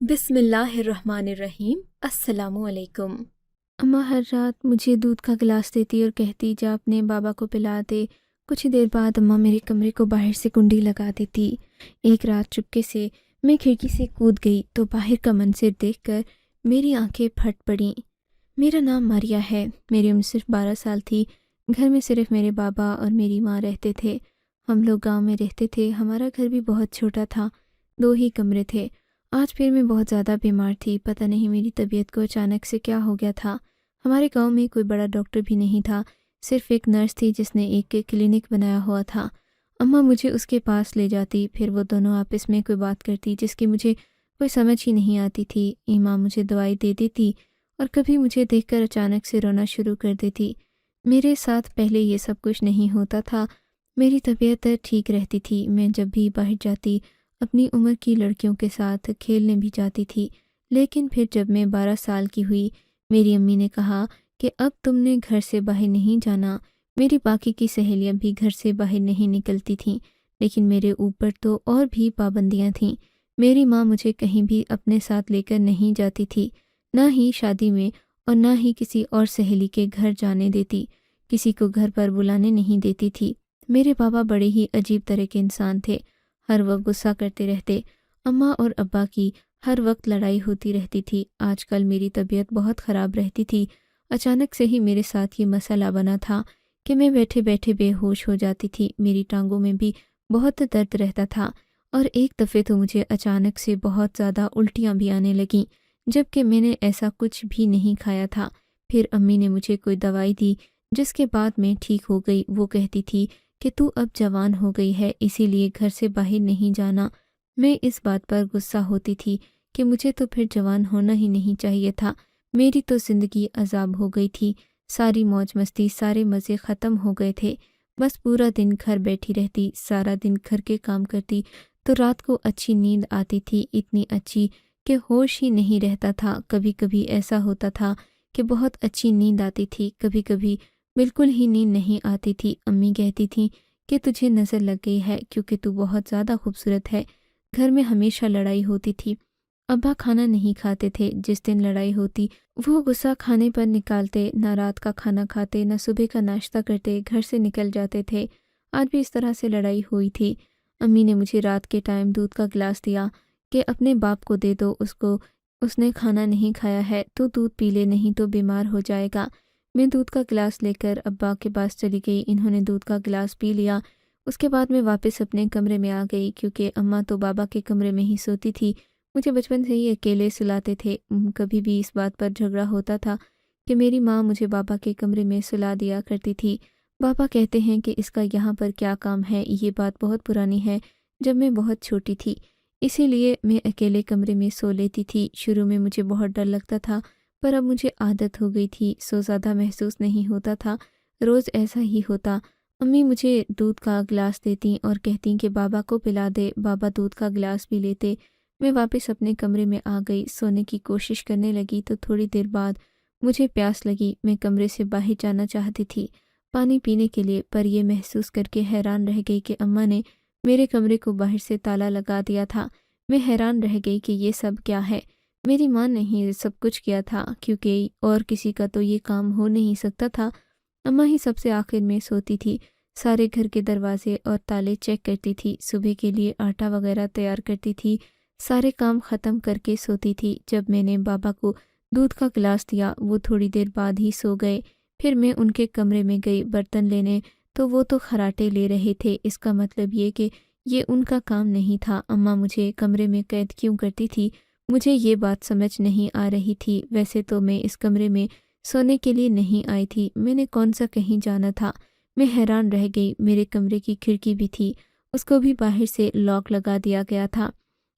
بسم اللہ الرحمن الرحیم۔ السلام علیکم۔ اماں ہر رات مجھے دودھ کا گلاس دیتی اور کہتی جا اپنے بابا کو پلا دے۔ کچھ ہی دیر بعد اماں میرے کمرے کو باہر سے کنڈی لگا دیتی۔ ایک رات چپکے سے میں کھڑکی سے کود گئی تو باہر کا منظر دیکھ کر میری آنکھیں پھٹ پڑیں۔ میرا نام ماریا ہے، میری عمر صرف 12 سال تھی۔ گھر میں صرف میرے بابا اور میری ماں رہتے تھے۔ ہم لوگ گاؤں میں رہتے تھے، ہمارا گھر بھی بہت چھوٹا تھا، 2 ہی کمرے تھے۔ آج پھر میں بہت زیادہ بیمار تھی، پتہ نہیں میری طبیعت کو اچانک سے کیا ہو گیا تھا۔ ہمارے گاؤں میں کوئی بڑا ڈاکٹر بھی نہیں تھا، صرف ایک نرس تھی جس نے ایک کلینک بنایا ہوا تھا۔ اماں مجھے اس کے پاس لے جاتی، پھر وہ دونوں آپس میں کوئی بات کرتی جس کی مجھے کوئی سمجھ ہی نہیں آتی تھی۔ اماں مجھے دوائی دے دیتی اور کبھی مجھے دیکھ کر اچانک سے رونا شروع کر دیتی۔ میرے ساتھ پہلے یہ سب کچھ نہیں ہوتا تھا، میری طبیعت ٹھیک رہتی تھی۔ میں جب بھی باہر جاتی اپنی عمر کی لڑکیوں کے ساتھ کھیلنے بھی جاتی تھی، لیکن پھر جب میں 12 سال کی ہوئی میری امی نے کہا کہ اب تم نے گھر سے باہر نہیں جانا۔ میری باقی کی سہیلیاں بھی گھر سے باہر نہیں نکلتی تھیں، لیکن میرے اوپر تو اور بھی پابندیاں تھیں۔ میری ماں مجھے کہیں بھی اپنے ساتھ لے کر نہیں جاتی تھی، نہ ہی شادی میں اور نہ ہی کسی اور سہیلی کے گھر جانے دیتی، کسی کو گھر پر بلانے نہیں دیتی تھی۔ میرے بابا بڑے ہی عجیب طرح کے انسان تھے، ہر وقت غصہ کرتے رہتے۔ اماں اور ابا کی ہر وقت لڑائی ہوتی رہتی تھی۔ آج کل میری طبیعت بہت خراب رہتی تھی، اچانک سے ہی میرے ساتھ یہ مسئلہ بنا تھا کہ میں بیٹھے بیٹھے بے ہوش ہو جاتی تھی، میری ٹانگوں میں بھی بہت درد رہتا تھا، اور ایک دفعہ تو مجھے اچانک سے بہت زیادہ الٹیاں بھی آنے لگیں، جبکہ میں نے ایسا کچھ بھی نہیں کھایا تھا۔ پھر امی نے مجھے کوئی دوائی دی جس کے بعد میں ٹھیک ہو گئی۔ وہ کہتی تھی کہ تو اب جوان ہو گئی ہے، اسی لیے گھر سے باہر نہیں جانا۔ میں اس بات پر غصہ ہوتی تھی کہ مجھے تو پھر جوان ہونا ہی نہیں چاہیے تھا، میری تو زندگی عذاب ہو گئی تھی، ساری موج مستی سارے مزے ختم ہو گئے تھے۔ بس پورا دن گھر بیٹھی رہتی، سارا دن گھر کے کام کرتی، تو رات کو اچھی نیند آتی تھی، اتنی اچھی کہ ہوش ہی نہیں رہتا تھا۔ کبھی کبھی ایسا ہوتا تھا کہ بہت اچھی نیند آتی تھی، کبھی کبھی بالکل ہی نیند نہیں آتی تھی۔ امی کہتی تھیں کہ تجھے نظر لگ گئی ہے کیونکہ تو بہت زیادہ خوبصورت ہے۔ گھر میں ہمیشہ لڑائی ہوتی تھی، ابا کھانا نہیں کھاتے تھے، جس دن لڑائی ہوتی وہ غصہ کھانے پر نکالتے، نہ رات کا کھانا کھاتے نہ صبح کا ناشتہ کرتے، گھر سے نکل جاتے تھے۔ آج بھی اس طرح سے لڑائی ہوئی تھی۔ امی نے مجھے رات کے ٹائم دودھ کا گلاس دیا کہ اپنے باپ کو دے دو، اس نے کھانا نہیں کھایا ہے، تو دودھ پی لے نہیں تو بیمار ہو جائے گا۔ میں دودھ کا گلاس لے کر ابا کے پاس چلی گئی، انہوں نے دودھ کا گلاس پی لیا۔ اس کے بعد میں واپس اپنے کمرے میں آ گئی، کیونکہ اماں تو بابا کے کمرے میں ہی سوتی تھی، مجھے بچپن سے ہی اکیلے سلاتے تھے۔ کبھی بھی اس بات پر جھگڑا ہوتا تھا کہ میری ماں مجھے بابا کے کمرے میں سلا دیا کرتی تھی۔ بابا کہتے ہیں کہ اس کا یہاں پر کیا کام ہے، یہ بات بہت پرانی ہے، جب میں بہت چھوٹی تھی اسی لیے میں اکیلے کمرے میں سو لیتی تھی۔ شروع میں مجھے بہت ڈر لگتا تھا، پر اب مجھے عادت ہو گئی تھی، سو زیادہ محسوس نہیں ہوتا تھا، روز ایسا ہی ہوتا۔ امی مجھے دودھ کا گلاس دیتی اور کہتی کہ بابا کو پلا دے، بابا دودھ کا گلاس بھی لیتے۔ میں واپس اپنے کمرے میں آ گئی، سونے کی کوشش کرنے لگی تو تھوڑی دیر بعد مجھے پیاس لگی۔ میں کمرے سے باہر جانا چاہتی تھی پانی پینے کے لیے، پر یہ محسوس کر کے حیران رہ گئی کہ اماں نے میرے کمرے کو باہر سے تالا لگا دیا تھا۔ میں حیران رہ گئی کہ یہ سب کیا ہے، میری ماں نے ہی سب کچھ کیا تھا، کیونکہ اور کسی کا تو یہ کام ہو نہیں سکتا تھا۔ اماں ہی سب سے آخر میں سوتی تھی، سارے گھر کے دروازے اور تالے چیک کرتی تھی، صبح کے لیے آٹا وغیرہ تیار کرتی تھی، سارے کام ختم کر کے سوتی تھی۔ جب میں نے بابا کو دودھ کا گلاس دیا وہ تھوڑی دیر بعد ہی سو گئے۔ پھر میں ان کے کمرے میں گئی برتن لینے، تو وہ تو خراٹے لے رہے تھے، اس کا مطلب یہ کہ یہ ان کا کام نہیں تھا۔ اماں مجھے کمرے میں قید کیوں کرتی تھی، مجھے یہ بات سمجھ نہیں آ رہی تھی۔ ویسے تو میں اس کمرے میں سونے کے لیے نہیں آئی تھی، میں نے کون سا کہیں جانا تھا۔ میں حیران رہ گئی، میرے کمرے کی کھڑکی بھی تھی، اس کو بھی باہر سے لاک لگا دیا گیا تھا۔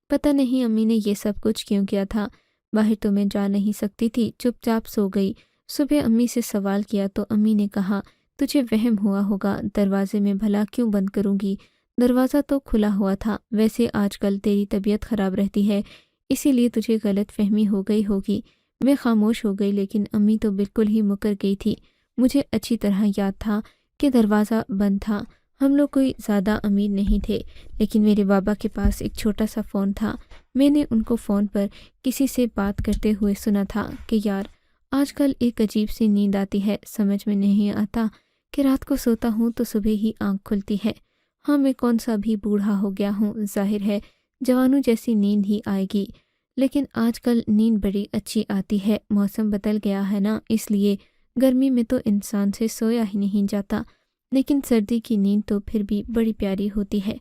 پتہ نہیں امی نے یہ سب کچھ کیوں کیا تھا، باہر تو میں جا نہیں سکتی تھی، چپ چاپ سو گئی۔ صبح امی سے سوال کیا تو امی نے کہا تجھے وہم ہوا ہوگا، دروازے میں بھلا کیوں بند کروں گی، دروازہ تو کھلا ہوا تھا، ویسے آج کل تیری طبیعت خراب رہتی ہے اسی لیے تجھے غلط فہمی ہو گئی ہوگی۔ میں خاموش ہو گئی، لیکن امی تو بالکل ہی مکر گئی تھی۔ مجھے اچھی طرح یاد تھا کہ دروازہ بند تھا۔ ہم لوگ کوئی زیادہ امیر نہیں تھے، لیکن میرے بابا کے پاس ایک چھوٹا سا فون تھا۔ میں نے ان کو فون پر کسی سے بات کرتے ہوئے سنا تھا کہ یار آج کل ایک عجیب سی نیند آتی ہے، سمجھ میں نہیں آتا کہ رات کو سوتا ہوں تو صبح ہی آنکھ کھلتی ہے۔ ہاں میں کون سا بھی بوڑھا ہو گیا ہوں، ظاہر ہے جوانوں جیسی نیند ہی آئے گی، لیکن آج کل نیند بڑی اچھی آتی ہے۔ موسم بدل گیا ہے نا، اس لیے گرمی میں تو انسان سے سویا ہی نہیں جاتا، لیکن سردی کی نیند تو پھر بھی بڑی پیاری ہوتی ہے۔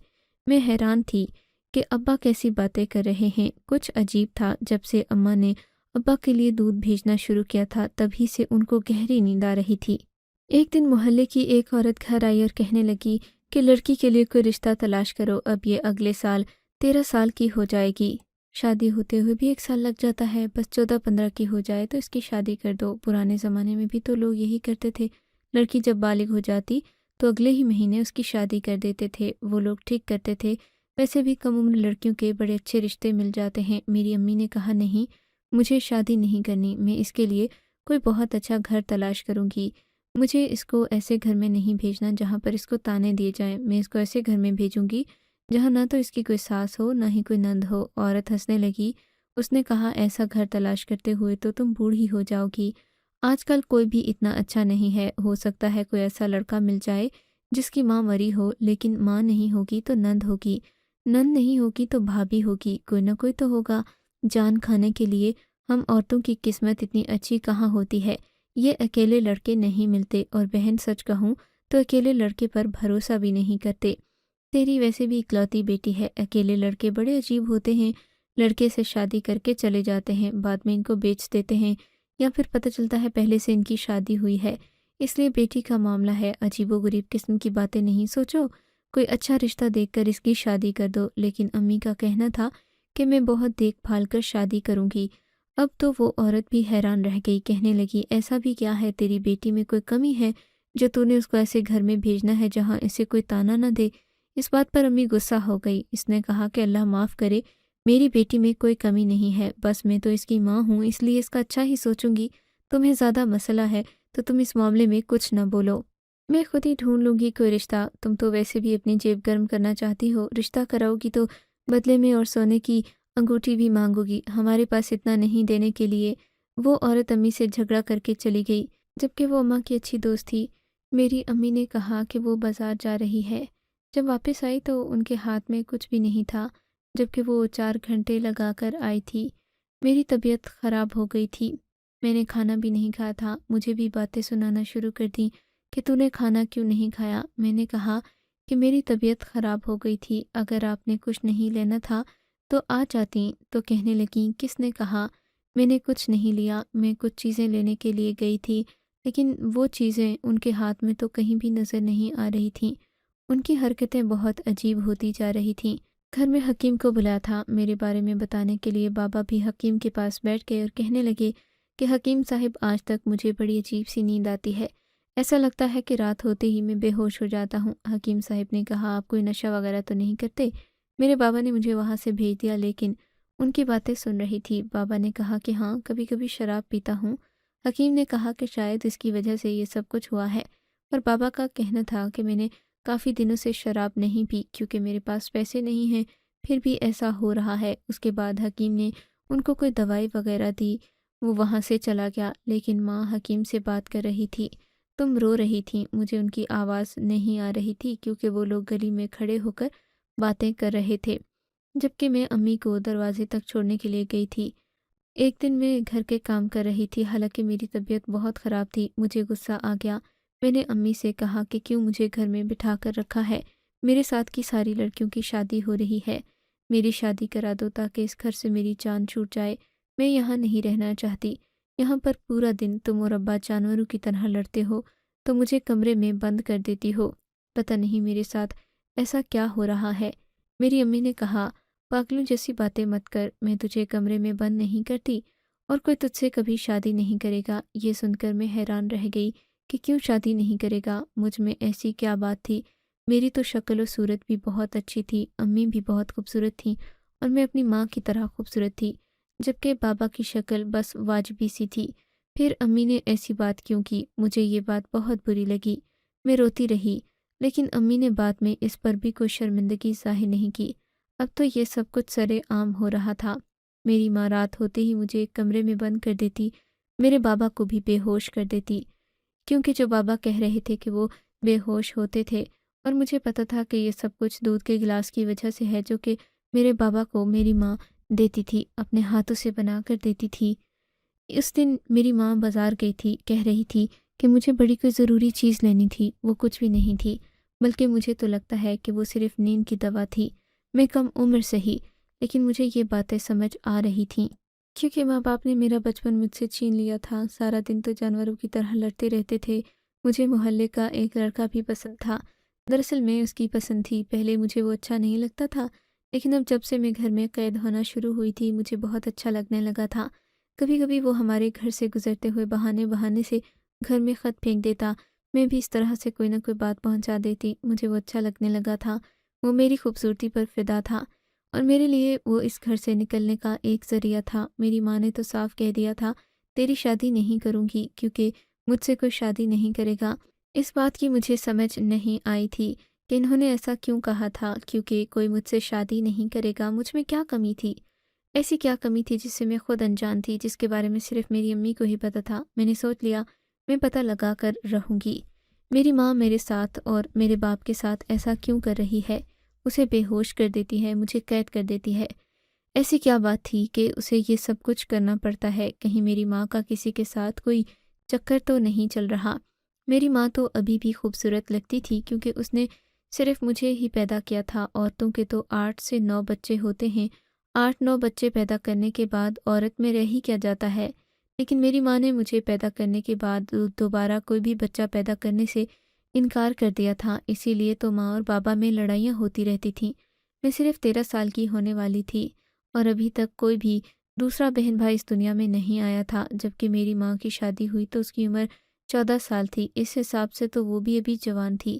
میں حیران تھی کہ ابا کیسی باتیں کر رہے ہیں۔ کچھ عجیب تھا، جب سے اماں نے ابا کے لیے دودھ بھیجنا شروع کیا تھا تبھی سے ان کو گہری نیند آ رہی تھی۔ ایک دن محلے کی ایک عورت گھر آئی اور کہنے لگی کہ لڑکی کے لیے کوئی رشتہ تلاش کرو، اب یہ اگلے سال 13 سال کی ہو جائے گی، شادی ہوتے ہوئے بھی 1 سال لگ جاتا ہے، بس 14-15 کی ہو جائے تو اس کی شادی کر دو۔ پرانے زمانے میں بھی تو لوگ یہی کرتے تھے، لڑکی جب بالغ ہو جاتی تو اگلے ہی مہینے اس کی شادی کر دیتے تھے، وہ لوگ ٹھیک کرتے تھے۔ ویسے بھی کم عمر لڑکیوں کے بڑے اچھے رشتے مل جاتے ہیں۔ میری امی نے کہا نہیں، مجھے شادی نہیں کرنی، میں اس کے لیے کوئی بہت اچھا گھر تلاش کروں گی، مجھے اس کو ایسے گھر میں نہیں بھیجنا جہاں پر اس کو تانے دیے جائیں، میں اس کو ایسے گھر میں بھیجوں گی جہاں نہ تو اس کی کوئی ساس ہو نہ ہی کوئی نند ہو۔ عورت ہنسنے لگی، اس نے کہا ایسا گھر تلاش کرتے ہوئے تو تم بوڑھی ہو جاؤ گی، آج کل کوئی بھی اتنا اچھا نہیں ہے، ہو سکتا ہے کوئی ایسا لڑکا مل جائے جس کی ماں مری ہو، لیکن ماں نہیں ہوگی تو نند ہوگی، نند نہیں ہوگی تو بھابھی ہوگی، کوئی نہ کوئی تو ہوگا۔ جان کھانے کے لیے ہم عورتوں کی قسمت اتنی اچھی کہاں ہوتی ہے، یہ اکیلے لڑکے نہیں ملتے، اور بہن سچ کہوں تو اکیلے لڑکے پر بھروسہ بھی نہیں کرتے۔ تیری ویسے بھی اکلوتی بیٹی ہے، اکیلے لڑکے بڑے عجیب ہوتے ہیں، لڑکے سے شادی کر کے چلے جاتے ہیں، بعد میں ان کو بیچ دیتے ہیں، یا پھر پتہ چلتا ہے پہلے سے ان کی شادی ہوئی ہے۔ اس لیے بیٹی کا معاملہ ہے، عجیب و غریب قسم کی باتیں نہیں سوچو، کوئی اچھا رشتہ دیکھ کر اس کی شادی کر دو۔ لیکن امی کا کہنا تھا کہ میں بہت دیکھ بھال کر شادی کروں گی۔ اب تو وہ عورت بھی حیران رہ گئی، کہنے لگی ایسا بھی کیا ہے تیری بیٹی میں کوئی کمی ہے جو تو نے اس کو ایسے گھر میں بھیجنا ہے جہاں اسے کوئی تانا نہ دے۔ اس بات پر امی غصہ ہو گئی، اس نے کہا کہ اللہ معاف کرے، میری بیٹی میں کوئی کمی نہیں ہے، بس میں تو اس کی ماں ہوں، اس لیے اس کا اچھا ہی سوچوں گی، تمہیں زیادہ مسئلہ ہے تو تم اس معاملے میں کچھ نہ بولو، میں خود ہی ڈھونڈ لوں گی کوئی رشتہ، تم تو ویسے بھی اپنی جیب گرم کرنا چاہتی ہو، رشتہ کراؤ گی تو بدلے میں اور سونے کی انگوٹھی بھی مانگو گی، ہمارے پاس اتنا نہیں دینے کے لیے۔ وہ عورت امی سے جھگڑا کر کے چلی گئی، جبکہ وہ اماں کی اچھی دوست تھی۔ میری امی نے کہا کہ وہ بازار جا رہی ہے، جب واپس آئی تو ان کے ہاتھ میں کچھ بھی نہیں تھا، جبکہ وہ 4 گھنٹے لگا کر آئی تھی۔ میری طبیعت خراب ہو گئی تھی، میں نے کھانا بھی نہیں کھایا تھا، مجھے بھی باتیں سنانا شروع کر دیں کہ تو نے کھانا کیوں نہیں کھایا۔ میں نے کہا کہ میری طبیعت خراب ہو گئی تھی، اگر آپ نے کچھ نہیں لینا تھا تو آ جاتی۔ تو کہنے لگیں کس نے کہا، میں نے کچھ نہیں لیا، میں کچھ چیزیں لینے کے لیے گئی تھی، لیکن وہ چیزیں ان کے ہاتھ میں تو کہیں بھی نظر نہیں آ رہی تھیں، ان کی حرکتیں بہت عجیب ہوتی جا رہی تھیں۔ گھر میں حکیم کو بلایا تھا میرے بارے میں بتانے کے لیے، بابا بھی حکیم کے پاس بیٹھ گئے اور کہنے لگے کہ حکیم صاحب آج تک مجھے بڑی عجیب سی نیند آتی ہے، ایسا لگتا ہے کہ رات ہوتے ہی میں بے ہوش ہو جاتا ہوں۔ حکیم صاحب نے کہا آپ کوئی نشہ وغیرہ تو نہیں کرتے؟ میرے بابا نے مجھے وہاں سے بھیج دیا، لیکن ان کی باتیں سن رہی تھی۔ بابا نے کہا کہ ہاں کبھی کبھی شراب پیتا ہوں۔ حکیم نے کہا کہ شاید اس کی وجہ سے یہ سب کچھ ہوا ہے، پر بابا کا کہنا تھا کہ میں نے کافی دنوں سے شراب نہیں پی کیونکہ میرے پاس پیسے نہیں ہیں، پھر بھی ایسا ہو رہا ہے۔ اس کے بعد حکیم نے ان کو کوئی دوائی وغیرہ دی، وہ وہاں سے چلا گیا، لیکن ماں حکیم سے بات کر رہی تھی، تم رو رہی تھیں، مجھے ان کی آواز نہیں آ رہی تھی کیونکہ وہ لوگ گلی میں کھڑے ہو کر باتیں کر رہے تھے، جبکہ میں امی کو دروازے تک چھوڑنے کے لیے گئی تھی۔ ایک دن میں گھر کے کام کر رہی تھی، حالانکہ میری طبیعت بہت خراب تھی، مجھے غصہ آ گیا، میں نے امی سے کہا کہ کیوں مجھے گھر میں بٹھا کر رکھا ہے، میرے ساتھ کی ساری لڑکیوں کی شادی ہو رہی ہے، میری شادی کرا دو تاکہ اس گھر سے میری جان چھوٹ جائے، میں یہاں نہیں رہنا چاہتی، یہاں پر پورا دن تم اور ابا جانوروں کی طرح لڑتے ہو تو مجھے کمرے میں بند کر دیتی ہو، پتہ نہیں میرے ساتھ ایسا کیا ہو رہا ہے۔ میری امی نے کہا پاگلوں جیسی باتیں مت کر، میں تجھے کمرے میں بند نہیں کرتی اور کوئی تجھ سے کبھی شادی نہیں کرے گا۔ یہ سن کر میں حیران رہ گئی کہ کیوں شادی نہیں کرے گا، مجھ میں ایسی کیا بات تھی، میری تو شکل و صورت بھی بہت اچھی تھی، امی بھی بہت خوبصورت تھیں اور میں اپنی ماں کی طرح خوبصورت تھی، جبکہ بابا کی شکل بس واجبی سی تھی۔ پھر امی نے ایسی بات کیوں کی، مجھے یہ بات بہت بری لگی، میں روتی رہی، لیکن امی نے بعد میں اس پر بھی کوئی شرمندگی ظاہر نہیں کی۔ اب تو یہ سب کچھ سرے عام ہو رہا تھا۔ میری ماں رات ہوتے ہی مجھے ایک کمرے میں بند کر دیتی، میرے بابا کو بھی بے ہوش کر دیتی، کیونکہ جو بابا کہہ رہے تھے کہ وہ بے ہوش ہوتے تھے، اور مجھے پتہ تھا کہ یہ سب کچھ دودھ کے گلاس کی وجہ سے ہے جو کہ میرے بابا کو میری ماں دیتی تھی، اپنے ہاتھوں سے بنا کر دیتی تھی۔ اس دن میری ماں بازار گئی تھی، کہہ رہی تھی کہ مجھے بڑی کوئی ضروری چیز لینی تھی، وہ کچھ بھی نہیں تھی، بلکہ مجھے تو لگتا ہے کہ وہ صرف نیند کی دوا تھی۔ میں کم عمر سہی، لیکن مجھے یہ باتیں سمجھ آ رہی تھیں، کیونکہ ماں باپ نے میرا بچپن مجھ سے چھین لیا تھا۔ سارا دن تو جانوروں کی طرح لڑتے رہتے تھے۔ مجھے محلے کا ایک لڑکا بھی پسند تھا، دراصل میں اس کی پسند تھی۔ پہلے مجھے وہ اچھا نہیں لگتا تھا، لیکن اب جب سے میں گھر میں قید ہونا شروع ہوئی تھی مجھے بہت اچھا لگنے لگا تھا۔ کبھی کبھی وہ ہمارے گھر سے گزرتے ہوئے بہانے سے گھر میں خط پھینک دیتا، میں بھی اس طرح سے کوئی نہ کوئی بات پہنچا دیتی۔ مجھے وہ اچھا لگنے لگا تھا، وہ میری خوبصورتی پر فدا تھا، اور میرے لیے وہ اس گھر سے نکلنے کا ایک ذریعہ تھا۔ میری ماں نے تو صاف کہہ دیا تھا، تیری شادی نہیں کروں گی، کیونکہ مجھ سے کوئی شادی نہیں کرے گا۔ اس بات کی مجھے سمجھ نہیں آئی تھی کہ انہوں نے ایسا کیوں کہا تھا، کیونکہ کوئی مجھ سے شادی نہیں کرے گا۔ مجھ میں کیا کمی تھی؟ ایسی کیا کمی تھی جس سے میں خود انجان تھی، جس کے بارے میں صرف میری امی کو ہی پتہ تھا؟ میں نے سوچ لیا میں پتہ لگا کر رہوں گی، میری ماں میرے ساتھ اور میرے باپ کے ساتھ ایسا کیوں کر رہی ہے؟ اسے بے ہوش کر دیتی ہے، مجھے قید کر دیتی ہے۔ ایسی کیا بات تھی کہ اسے یہ سب کچھ کرنا پڑتا ہے؟ کہیں میری ماں کا کسی کے ساتھ کوئی چکر تو نہیں چل رہا؟ میری ماں تو ابھی بھی خوبصورت لگتی تھی، کیونکہ اس نے صرف مجھے ہی پیدا کیا تھا۔ عورتوں کے تو 8 سے 9 بچے ہوتے ہیں، 8-9 بچے پیدا کرنے کے بعد عورت میں رہ ہی کیا جاتا ہے؟ لیکن میری ماں نے مجھے پیدا کرنے کے بعد دوبارہ کوئی بھی بچہ پیدا کرنے سے انکار کر دیا تھا۔ اسی لیے تو ماں اور بابا میں لڑائیاں ہوتی رہتی تھیں۔ میں صرف 13 سال کی ہونے والی تھی، اور ابھی تک کوئی بھی دوسرا بہن بھائی اس دنیا میں نہیں آیا تھا۔ جبکہ میری ماں کی شادی ہوئی تو اس کی عمر 14 سال تھی، اس حساب سے تو وہ بھی ابھی جوان تھی۔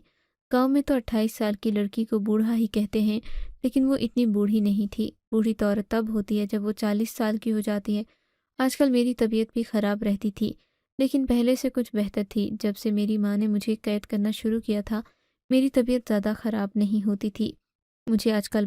گاؤں میں تو 28 سال کی لڑکی کو بوڑھا ہی کہتے ہیں، لیکن وہ اتنی بوڑھی نہیں تھی۔ بوڑھی تو عورت تب ہوتی ہے جب وہ 40 سال کی ہو جاتی ہے۔ آج کل میری طبیعت بھی خراب رہتی تھی، لیکن پہلے سے کچھ بہتر تھی۔ جب سے میری ماں نے مجھے قید کرنا شروع کیا تھا میری طبیعت زیادہ خراب نہیں ہوتی تھی۔ مجھے آج کل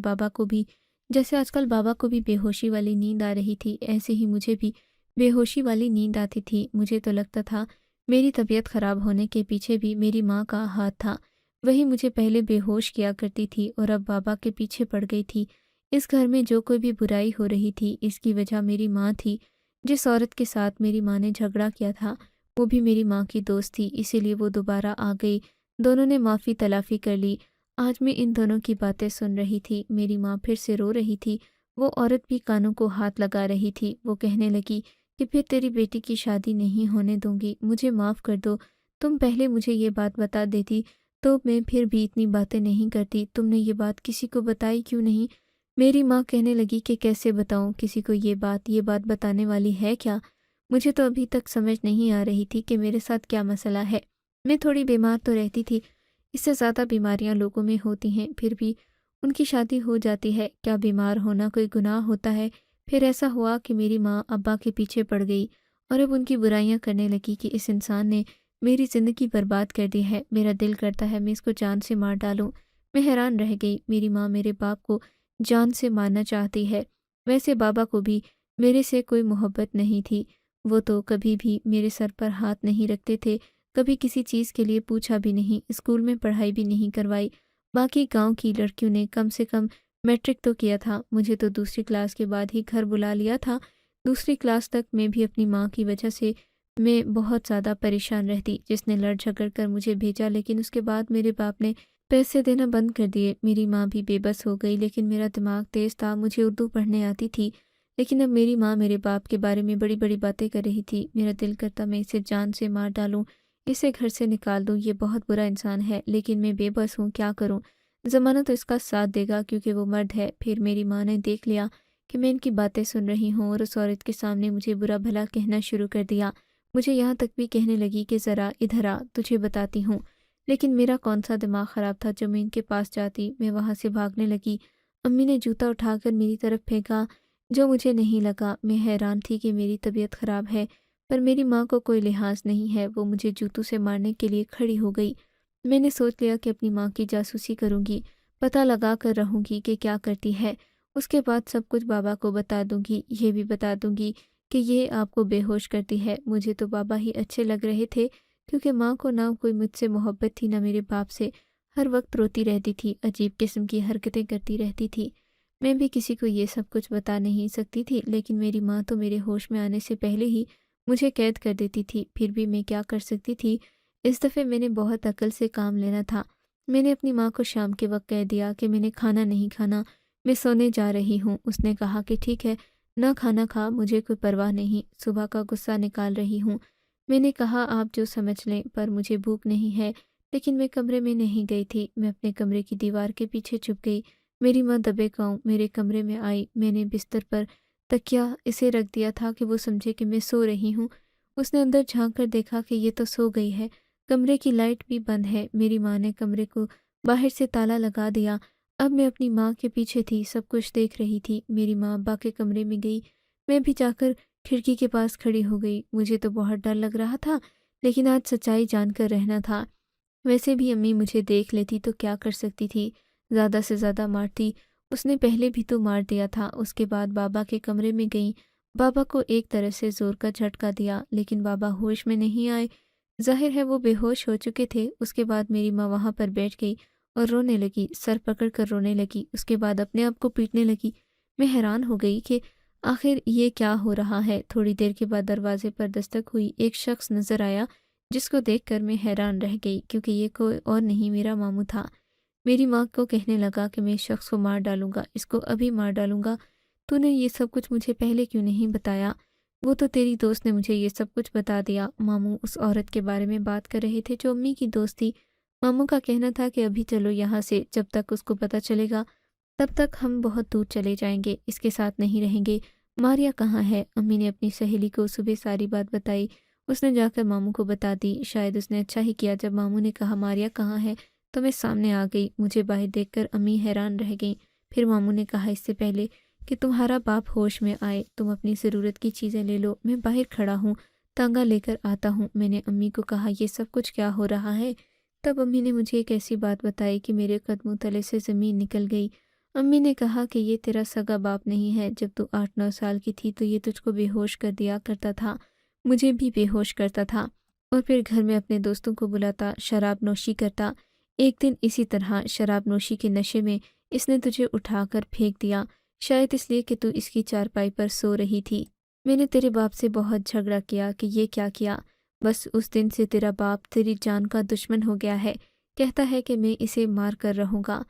بابا کو بھی بے ہوشی والی نیند آ رہی تھی، ایسے ہی مجھے بھی بے ہوشی والی نیند آتی تھی۔ مجھے تو لگتا تھا میری طبیعت خراب ہونے کے پیچھے بھی میری ماں کا ہاتھ تھا، وہی مجھے پہلے بے ہوش کیا کرتی تھی اور اب بابا کے پیچھے پڑ گئی تھی۔ اس گھر میں جو کوئی بھی برائی ہو رہی تھی اس کی وجہ میری ماں تھی۔ جس عورت کے ساتھ میری ماں نے جھگڑا کیا تھا وہ بھی میری ماں کی دوست تھی، اسی لیے وہ دوبارہ آ گئی، دونوں نے معافی تلافی کر لی۔ آج میں ان دونوں کی باتیں سن رہی تھی، میری ماں پھر سے رو رہی تھی، وہ عورت بھی کانوں کو ہاتھ لگا رہی تھی۔ وہ کہنے لگی کہ پھر تیری بیٹی کی شادی نہیں ہونے دوں گی، مجھے معاف کر دو، تم پہلے مجھے یہ بات بتا دیتی تو میں پھر بھی اتنی باتیں نہیں کرتی، تم نے یہ بات کسی کو بتائی کیوں نہیں؟ میری ماں کہنے لگی کہ کیسے بتاؤں کسی کو یہ بات بتانے والی ہے کیا؟ مجھے تو ابھی تک سمجھ نہیں آ رہی تھی کہ میرے ساتھ کیا مسئلہ ہے۔ میں تھوڑی بیمار تو رہتی تھی، اس سے زیادہ بیماریاں لوگوں میں ہوتی ہیں، پھر بھی ان کی شادی ہو جاتی ہے۔ کیا بیمار ہونا کوئی گناہ ہوتا ہے؟ پھر ایسا ہوا کہ میری ماں ابا کے پیچھے پڑ گئی اور اب ان کی برائیاں کرنے لگی کہ اس انسان نے میری زندگی برباد کر دی ہے، میرا دل کرتا ہے میں اس کو جان سے مار ڈالوں۔ میں حیران رہ گئی، میری ماں میرے باپ کو جان سے مارنا چاہتی ہے۔ ویسے بابا کو بھی میرے سے کوئی محبت نہیں تھی، وہ تو کبھی بھی میرے سر پر ہاتھ نہیں رکھتے تھے، کبھی کسی چیز کے لیے پوچھا بھی نہیں، اسکول میں پڑھائی بھی نہیں کروائی۔ باقی گاؤں کی لڑکیوں نے کم سے کم میٹرک تو کیا تھا، مجھے تو دوسری کلاس کے بعد ہی گھر بلا لیا تھا۔ دوسری کلاس تک میں بھی اپنی ماں کی وجہ سے میں بہت زیادہ پریشان رہتی، جس نے لڑ جھگڑ کر مجھے بھیجا، لیکن اس کے بعد میرے باپ نے پیسے دینا بند کر دیے۔ میری ماں بھی بے بس ہو گئی، لیکن میرا دماغ تیز تھا، مجھے اردو پڑھنے آتی تھی۔ لیکن اب میری ماں میرے باپ کے بارے میں بڑی بڑی باتیں کر رہی تھی، میرا دل کرتا میں اسے جان سے مار ڈالوں، اسے گھر سے نکال دوں، یہ بہت برا انسان ہے، لیکن میں بے بس ہوں، کیا کروں؟ زمانہ تو اس کا ساتھ دے گا کیونکہ وہ مرد ہے۔ پھر میری ماں نے دیکھ لیا کہ میں ان کی باتیں سن رہی ہوں اور اس عورت کے سامنے مجھے برا بھلا کہنا شروع کر دیا۔ مجھے یہاں تک بھی کہنے لگی کہ ذرا ادھر آ، تجھے بتاتی ہوں۔ لیکن میرا کون سا دماغ خراب تھا جو میں ان کے پاس جاتی، میں وہاں سے بھاگنے لگی۔ امی نے جوتا اٹھا کر میری طرف پھینکا جو مجھے نہیں لگا۔ میں حیران تھی کہ میری طبیعت خراب ہے، پر میری ماں کو کوئی لحاظ نہیں ہے، وہ مجھے جوتوں سے مارنے کے لیے کھڑی ہو گئی۔ میں نے سوچ لیا کہ اپنی ماں کی جاسوسی کروں گی، پتہ لگا کر رہوں گی کہ کیا کرتی ہے۔ اس کے بعد سب کچھ بابا کو بتا دوں گی، یہ بھی بتا دوں گی کہ یہ آپ کو بے ہوش کرتی ہے۔ مجھے تو بابا ہی اچھے لگ رہے تھے، کیونکہ ماں کو نہ کوئی مجھ سے محبت تھی نہ میرے باپ سے۔ ہر وقت روتی رہتی تھی، عجیب قسم کی حرکتیں کرتی رہتی تھی۔ میں بھی کسی کو یہ سب کچھ بتا نہیں سکتی تھی، لیکن میری ماں تو میرے ہوش میں آنے سے پہلے ہی مجھے قید کر دیتی تھی۔ پھر بھی میں کیا کر سکتی تھی؟ اس دفعہ میں نے بہت عقل سے کام لینا تھا۔ میں نے اپنی ماں کو شام کے وقت کہہ دیا کہ میں نے کھانا نہیں کھانا، میں سونے جا رہی ہوں۔ اس نے کہا کہ ٹھیک ہے، نہ کھانا کھا، مجھے کوئی پرواہ نہیں، صبح کا غصہ نکال رہی ہوں۔ میں نے کہا آپ جو سمجھ لیں، پر مجھے بھوک نہیں ہے۔ لیکن میں کمرے میں نہیں گئی تھی، میں اپنے کمرے کی دیوار کے پیچھے چھپ گئی۔ میری ماں دبے گاؤں میرے کمرے میں آئی، میں نے بستر پر تکیا اسے رکھ دیا تھا کہ وہ سمجھے کہ میں سو رہی ہوں۔ اس نے اندر جھانک کر دیکھا کہ یہ تو سو گئی ہے، کمرے کی لائٹ بھی بند ہے۔ میری ماں نے کمرے کو باہر سے تالا لگا دیا۔ اب میں اپنی ماں کے پیچھے تھی، سب کچھ دیکھ رہی تھی۔ میری ماں ابا کے کمرے میں گئی، میں بھی جا کر کھڑکی کے پاس کھڑی ہو گئی۔ مجھے تو بہت ڈر لگ رہا تھا، لیکن آج سچائی جان کر رہنا تھا۔ ویسے بھی امی مجھے دیکھ لیتی تو کیا کر سکتی تھی، زیادہ سے زیادہ مارتی۔ اس نے پہلے بھی تو مار دیا تھا۔ اس کے بعد بابا کے کمرے میں گئیں، بابا کو ایک طرح سے زور کا جھٹکا دیا، لیکن بابا ہوش میں نہیں آئے۔ ظاہر ہے وہ بے ہوش ہو چکے تھے۔ اس کے بعد میری ماں وہاں پر بیٹھ گئی اور رونے لگی، سر پکڑ کر رونے لگی۔ اس کے بعد اپنے آپ کو پیٹنے لگی۔ میں حیران ہو گئی کہ آخر یہ کیا ہو رہا ہے۔ تھوڑی دیر کے بعد دروازے پر دستک ہوئی، ایک شخص نظر آیا جس کو دیکھ کر میں حیران رہ گئی، کیونکہ یہ کوئی اور نہیں میرا ماموں تھا۔ میری ماں کو کہنے لگا کہ میں اس شخص کو مار ڈالوں گا، اس کو ابھی مار ڈالوں گا۔ تو نے یہ سب کچھ مجھے پہلے کیوں نہیں بتایا؟ وہ تو تیری دوست نے مجھے یہ سب کچھ بتا دیا۔ ماموں اس عورت کے بارے میں بات کر رہے تھے جو امی کی دوست تھی۔ ماموں کا کہنا تھا کہ ابھی چلو یہاں سے، جب تک اس کو پتہ چلے گا تب تک ہم بہت دور چلے جائیں گے، اس کے ساتھ نہیں رہیں گے۔ ماریا کہاں ہے؟ امی نے اپنی سہیلی کو صبح ساری بات بتائی۔ اس نے جا کر ماموں کو بتا دی۔ شاید اس نے اچھا ہی کیا، جب ماموں نے کہا ماریا کہاں ہے تو میں سامنے آ گئی۔ مجھے باہر دیکھ کر امی حیران رہ گئیں۔ پھر ماموں نے کہا اس سے پہلے کہ تمہارا باپ ہوش میں آئے، تم اپنی ضرورت کی چیزیں لے لو، میں باہر کھڑا ہوں، تانگا لے کر آتا ہوں۔ میں نے امی کو کہا یہ سب کچھ کیا ہو رہا ہے؟ تب امی نے مجھے ایک ایسی بات بتائی کہ میرے قدموں تلے سے زمین نکل گئی۔ امی نے کہا کہ یہ تیرا سگا باپ نہیں ہے، جب تو 8-9 سال کی تھی تو یہ تجھ کو بے ہوش کر دیا کرتا تھا، مجھے بھی بے ہوش کرتا تھا، اور پھر گھر میں اپنے دوستوں کو بلاتا، شراب نوشی کرتا۔ ایک دن اسی طرح شراب نوشی کے نشے میں اس نے تجھے اٹھا کر پھینک دیا، شاید اس لیے کہ تو اس کی چارپائی پر سو رہی تھی۔ میں نے تیرے باپ سے بہت جھگڑا کیا کہ یہ کیا کیا، بس اس دن سے تیرا باپ تیری جان کا دشمن ہو گیا ہے، کہتا ہے کہ میں اسے مار کر رہوں گا۔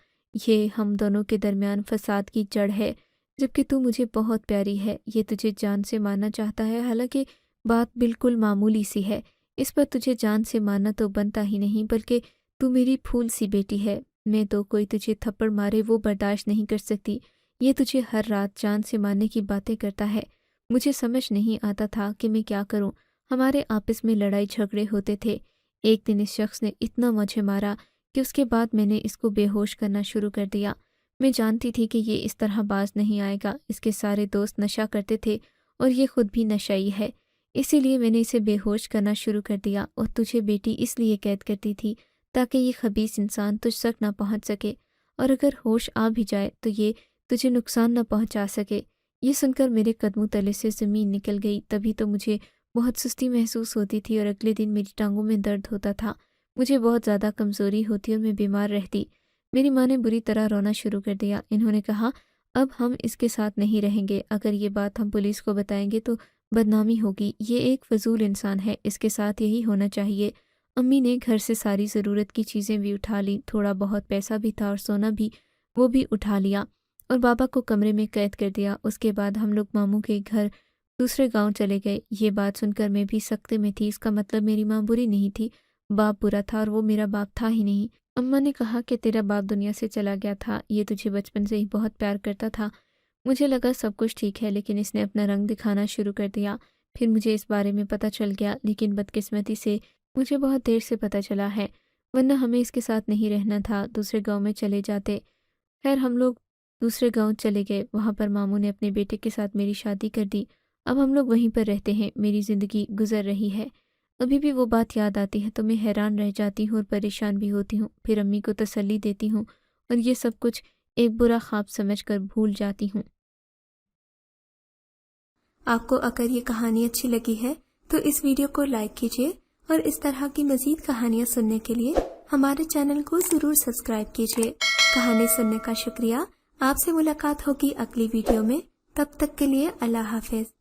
یہ ہم دونوں کے درمیان فساد کی جڑ ہے، جبکہ تو مجھے بہت پیاری ہے۔ یہ تجھے جان سے مارنا چاہتا ہے، حالانکہ بات بالکل معمولی سی ہے۔ اس پر تجھے جان سے مارنا تو بنتا ہی نہیں، بلکہ تو میری پھول سی بیٹی ہے۔ میں تو کوئی تجھے تھپڑ مارے وہ برداشت نہیں کر سکتی، یہ تجھے ہر رات جان سے مارنے کی باتیں کرتا ہے۔ مجھے سمجھ نہیں آتا تھا کہ میں کیا کروں۔ ہمارے آپس میں لڑائی جھگڑے ہوتے تھے۔ ایک دن اس شخص نے اتنا مجھے مارا کہ اس کے بعد میں نے اس کو بے ہوش کرنا شروع کر دیا۔ میں جانتی تھی کہ یہ اس طرح باز نہیں آئے گا، اس کے سارے دوست نشہ کرتے تھے اور یہ خود بھی نشئی ہے، اسی لیے میں نے اسے بے ہوش کرنا شروع کر دیا، اور تجھے بیٹی اس لیے قید کرتی تھی تاکہ یہ خبیث انسان تجھ تک نہ پہنچ سکے، اور اگر ہوش آ بھی جائے تو یہ تجھے نقصان نہ پہنچا سکے۔ یہ سن کر میرے قدموں تلے سے زمین نکل گئی۔ تبھی تو مجھے بہت سستی محسوس ہوتی تھی اور اگلے دن میری ٹانگوں میں درد ہوتا تھا، مجھے بہت زیادہ کمزوری ہوتی اور میں بیمار رہتی۔ میری ماں نے بری طرح رونا شروع کر دیا۔ انہوں نے کہا اب ہم اس کے ساتھ نہیں رہیں گے، اگر یہ بات ہم پولیس کو بتائیں گے تو بدنامی ہوگی، یہ ایک فضول انسان ہے، اس کے ساتھ یہی ہونا چاہیے۔ امی نے گھر سے ساری ضرورت کی چیزیں بھی اٹھا لیں، تھوڑا بہت پیسہ بھی تھا اور سونا بھی، وہ بھی اٹھا لیا، اور بابا کو کمرے میں قید کر دیا۔ اس کے بعد ہم لوگ ماموں کے گھر دوسرے گاؤں چلے گئے۔ یہ بات سن کر میں بھی سکتے میں تھی، اس کا مطلب میری ماں بری نہیں تھی، باپ برا تھا، اور وہ میرا باپ تھا ہی نہیں۔ اماں نے کہا کہ تیرا باپ دنیا سے چلا گیا تھا، یہ تجھے بچپن سے ہی بہت پیار کرتا تھا۔ مجھے لگا سب کچھ ٹھیک ہے، لیکن اس نے اپنا رنگ دکھانا شروع کر دیا۔ پھر مجھے اس بارے میں پتہ چل گیا، لیکن بدقسمتی سے مجھے بہت دیر سے پتہ چلا ہے، ورنہ ہمیں اس کے ساتھ نہیں رہنا تھا، دوسرے گاؤں میں چلے جاتے۔ خیر ہم لوگ دوسرے گاؤں چلے گئے، وہاں پر ماموں نے اپنے بیٹے کے ساتھ میری شادی کر دی۔ اب ہم لوگ وہیں پر رہتے ہیں، میری زندگی گزر رہی ہے۔ ابھی بھی وہ بات یاد آتی ہے تو میں حیران رہ جاتی ہوں اور پریشان بھی ہوتی ہوں، پھر امی کو تسلی دیتی ہوں اور یہ سب کچھ ایک برا خواب سمجھ کر بھول جاتی ہوں۔ آپ کو اگر یہ کہانی اچھی لگی ہے تو اس ویڈیو کو لائک کیجیے اور اس طرح کی مزید کہانیاں سننے کے لیے ہمارے چینل کو ضرور سبسکرائب کیجیے۔ کہانی سننے کا شکریہ۔ آپ سے ملاقات ہوگی اگلی ویڈیو میں، تب تک کے لیے اللہ حافظ۔